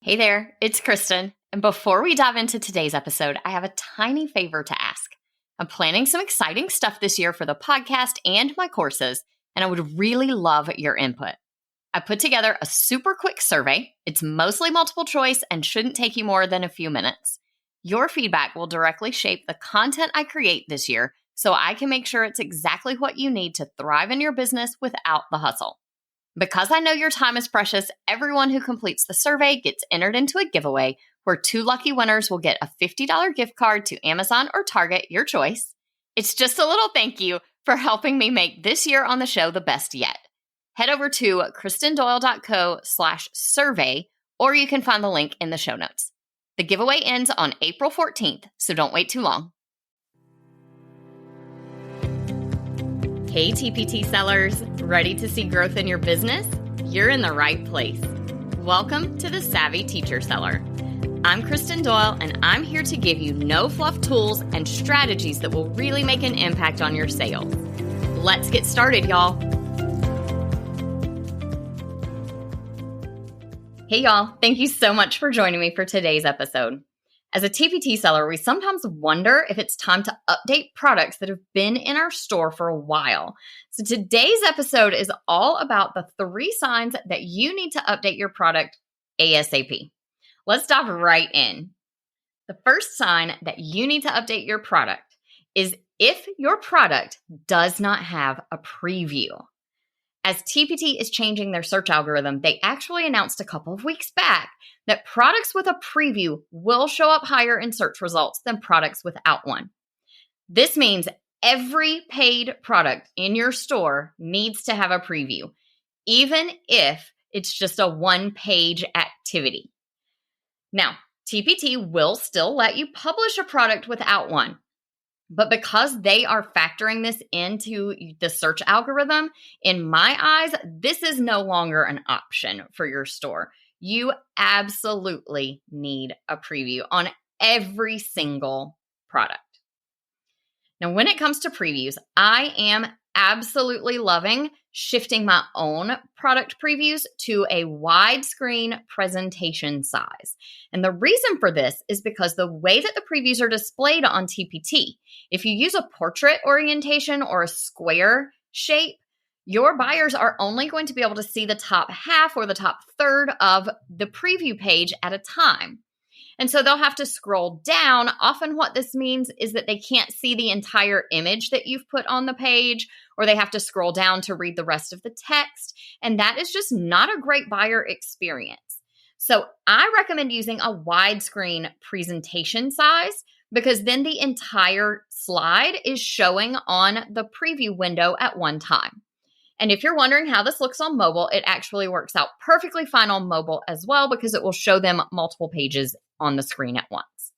Hey there, it's Kristen. And before we dive into today's episode, I have a tiny favor to ask. I'm planning some exciting stuff this year for the podcast and my courses, and I would really love your input. I put together a super quick survey. It's mostly multiple choice and shouldn't take you more than a few minutes. Your feedback will directly shape the content I create this year, so I can make sure it's exactly what you need to thrive in your business without the hustle. Because I know your time is precious, everyone who completes the survey gets entered into a giveaway where 2 lucky winners will get a $50 gift card to Amazon or Target, your choice. It's just a little thank you for helping me make this year on the show the best yet. Head over to kristendoyle.co/survey, or you can find the link in the show notes. The giveaway ends on April 14th, so don't wait too long. Hey TPT sellers, ready to see growth in your business? You're in the right place. Welcome to the Savvy Teacher Seller. I'm Kristen Doyle, and I'm here to give you no-fluff tools and strategies that will really make an impact on your sales. Let's get started, y'all. Hey y'all, thank you so much for joining me for today's episode. As a TPT seller, we sometimes wonder if it's time to update products that have been in our store for a while. So today's episode is all about the 3 signs that you need to update your product ASAP. Let's dive right in. The first sign that you need to update your product is if your product does not have a preview. As TPT is changing their search algorithm, they actually announced a couple of weeks back that products with a preview will show up higher in search results than products without one. This means every paid product in your store needs to have a preview, even if it's just a one-page activity. Now, TPT will still let you publish a product without one. But because they are factoring this into the search algorithm, in my eyes, this is no longer an option for your store. You absolutely need a preview on every single product. Now, when it comes to previews, I am absolutely loving shifting my own product previews to a widescreen presentation size. And the reason for this is because the way that the previews are displayed on TPT, if you use a portrait orientation or a square shape, your buyers are only going to be able to see the top half or the top third of the preview page at a time. And so they'll have to scroll down. Often what this means is that they can't see the entire image that you've put on the page, or they have to scroll down to read the rest of the text. And that is just not a great buyer experience. So I recommend using a widescreen presentation size because then the entire slide is showing on the preview window at one time. And if you're wondering how this looks on mobile, it actually works out perfectly fine on mobile as well because it will show them multiple pages on the screen at once.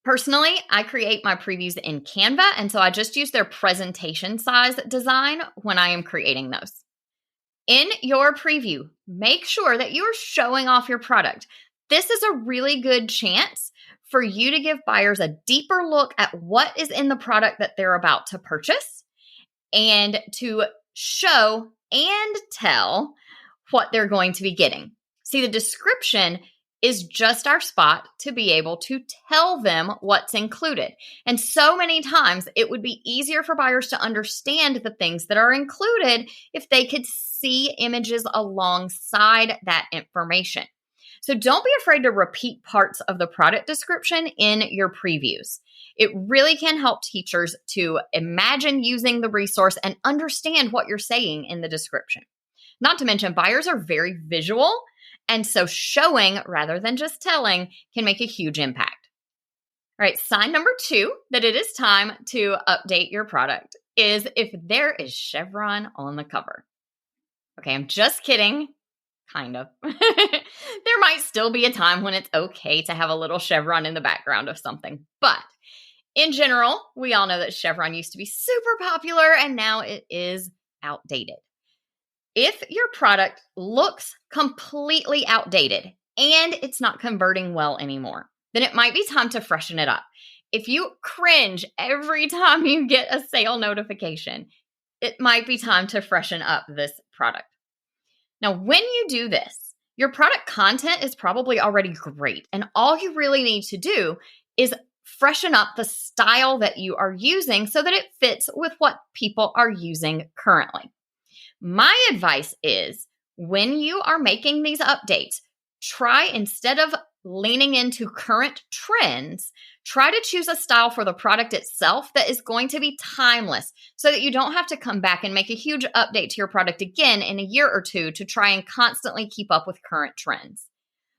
Personally, I create my previews in Canva, and so I just use their presentation size design when I am creating those. In your preview, make sure that you are showing off your product. This is a really good chance for you to give buyers a deeper look at what is in the product that they're about to purchase and to show and tell what they're going to be getting. See, the description is just our spot to be able to tell them what's included. And so many times it would be easier for buyers to understand the things that are included if they could see images alongside that information. So don't be afraid to repeat parts of the product description in your previews. It really can help teachers to imagine using the resource and understand what you're saying in the description. Not to mention, buyers are very visual, and so showing rather than just telling can make a huge impact. All right, sign number 2 that it is time to update your product is if there is chevron on the cover. Okay, I'm just kidding. Kind of. There might still be a time when it's okay to have a little chevron in the background of something. But in general, we all know that chevron used to be super popular and now it is outdated. If your product looks completely outdated and it's not converting well anymore, then it might be time to freshen it up. If you cringe every time you get a sale notification, it might be time to freshen up this product. Now, when you do this, Your product content is probably already great, and all you really need to do is freshen up the style that you are using so that it fits with what people are using currently. My advice is when you are making these updates, try, instead of leaning into current trends, try to choose a style for the product itself that is going to be timeless so that you don't have to come back and make a huge update to your product again in a year or two to try and constantly keep up with current trends.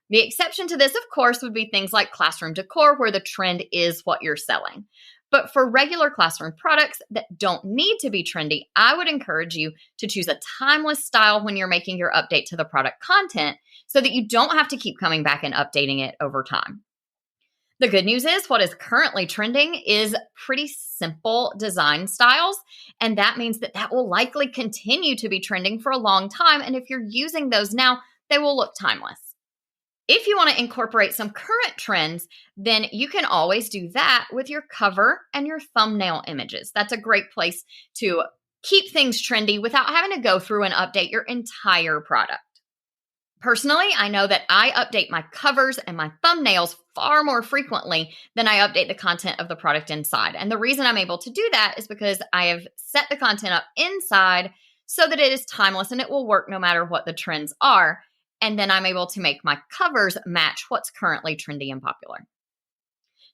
The exception to this, of course, would be things like classroom decor, where the trend is what you're selling. But for regular classroom products that don't need to be trendy, I would encourage you to choose a timeless style when you're making your update to the product content so that you don't have to keep coming back and updating it over time. The good news is what is currently trending is pretty simple design styles, and that means that will likely continue to be trending for a long time, and if you're using those now, they will look timeless. If you want to incorporate some current trends, then you can always do that with your cover and your thumbnail images. That's a great place to keep things trendy without having to go through and update your entire product. Personally, I know that I update my covers and my thumbnails far more frequently than I update the content of the product inside. And the reason I'm able to do that is because I have set the content up inside so that it is timeless and it will work no matter what the trends are. And then I'm able to make my covers match what's currently trendy and popular.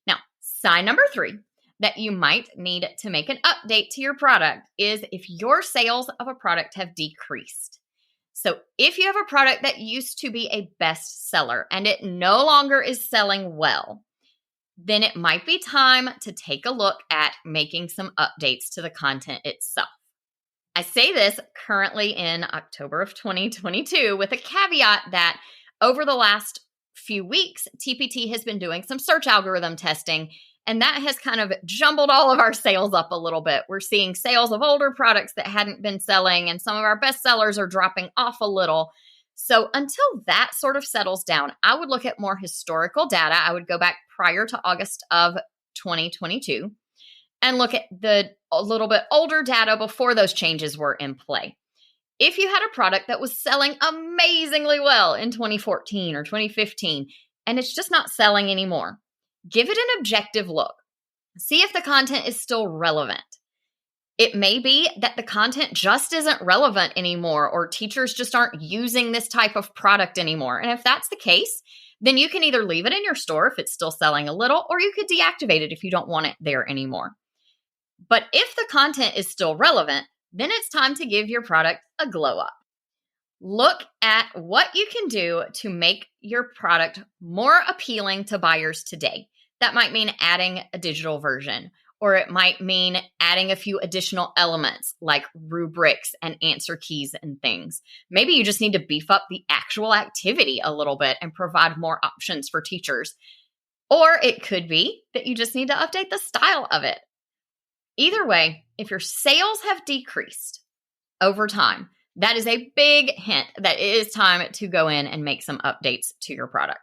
Now, sign number 3 that you might need to make an update to your product is if your sales of a product have decreased. So if you have a product that used to be a bestseller and it no longer is selling well, then it might be time to take a look at making some updates to the content itself. I say this currently in October of 2022 with a caveat that over the last few weeks, TPT has been doing some search algorithm testing, and that has kind of jumbled all of our sales up a little bit. We're seeing sales of older products that hadn't been selling, and some of our best sellers are dropping off a little. So until that sort of settles down, I would look at more historical data. I would go back prior to August of 2022 and look at a little bit older data before those changes were in play. If you had a product that was selling amazingly well in 2014 or 2015, and it's just not selling anymore, give it an objective look. See if the content is still relevant. It may be that the content just isn't relevant anymore, or teachers just aren't using this type of product anymore. And if that's the case, then you can either leave it in your store if it's still selling a little, or you could deactivate it if you don't want it there anymore. But if the content is still relevant, then it's time to give your product a glow up. Look at what you can do to make your product more appealing to buyers today. That might mean adding a digital version, or it might mean adding a few additional elements like rubrics and answer keys and things. Maybe you just need to beef up the actual activity a little bit and provide more options for teachers. Or it could be that you just need to update the style of it. Either way, if your sales have decreased over time, that is a big hint that it is time to go in and make some updates to your product.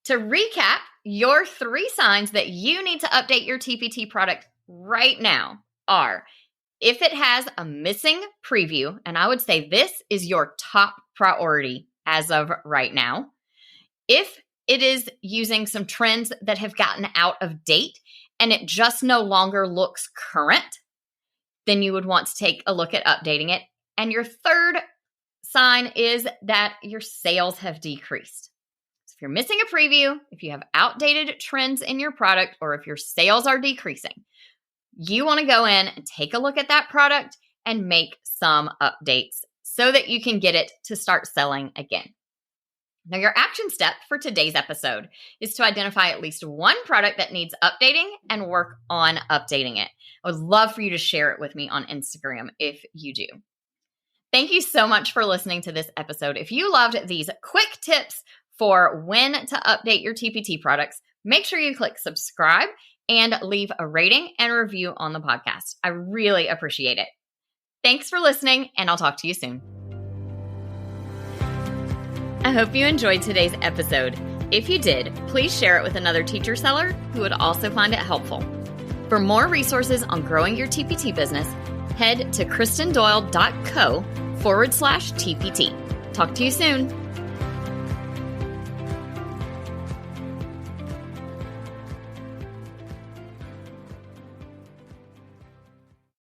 To recap, your 3 signs that you need to update your TPT product right now are if it has a missing preview, and I would say this is your top priority as of right now. If it is using some trends that have gotten out of date and it just no longer looks current, then you would want to take a look at updating it. And your third sign is that your sales have decreased. So if you're missing a preview, if you have outdated trends in your product, or if your sales are decreasing, you want to go in and take a look at that product and make some updates so that you can get it to start selling again. Now, your action step for today's episode is to identify at least one product that needs updating and work on updating it. I would love for you to share it with me on Instagram if you do. Thank you so much for listening to this episode. If you loved these quick tips for when to update your TPT products, make sure you click subscribe and leave a rating and review on the podcast. I really appreciate it. Thanks for listening, and I'll talk to you soon. I hope you enjoyed today's episode. If you did, please share it with another teacher seller who would also find it helpful. For more resources on growing your TPT business, head to kristendoyle.co/TPT. Talk to you soon.